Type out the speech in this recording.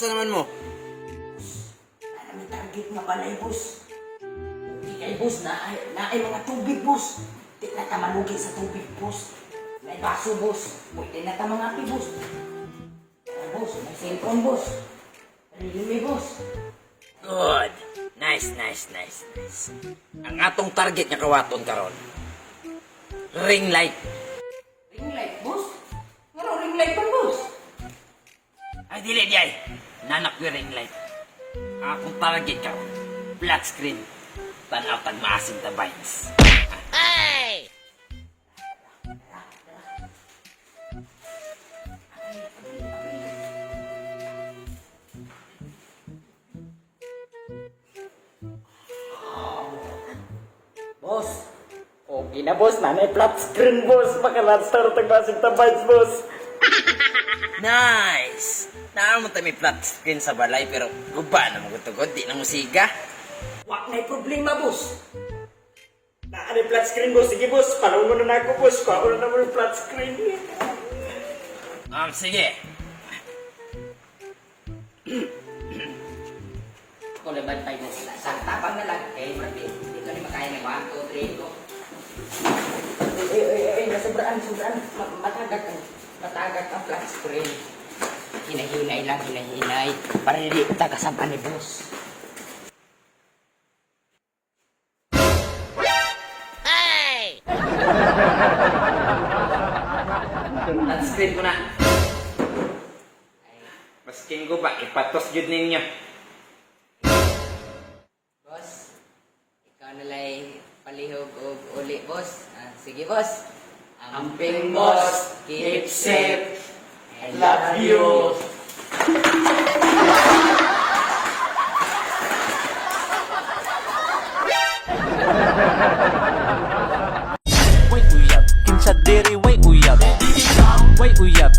naman mo? May target nga balay, boss. Di kay boss na ay mga tubig, boss. Di na ta malugi sa tubig, boss. May baso, boss. Pwede na ta mga api, boss. Boss, may cellphone, boss. Relimi, boss. Good. Nice. Ang atong target nga kawaton karon. Ring light. Ring light, boss? Ano ring light pa, boss? Ay, dili, di ay. Nanak ko ring light. Akong target karon. Flat screen. Tanaw tag maasim ta vines. Ay! Boss. Okay na, boss. Nanay flat screen, boss. Makalanster tag maasim ta vibes, boss. Nice! Naan mo tayo may flat screen sa balay pero guba na magutugod, di na musiga. Wak na problema, boss. Naanay flat screen, boss. Sige, boss. Palawin mo na ako, boss. Kuha ko na naman yung flat screen. Sige. Ako lang bantay, boss. Sa tapang na lang. Okay, brate. Dito na makaya na 1, 2, 3, go. Sobraan. Matagak ang flat screen. Hinahinay lang, hinahinay. Para hindi tagasaban ni boss. Flat screen ko na. Masking ko ba, ipatos yun ninyo. Boss, ikaw nalay palihog o uli, boss. Sige, boss. Amping, boss. Keep safe. I love you. Wait uyab, kinsa diri wait uyab. Wait uyab,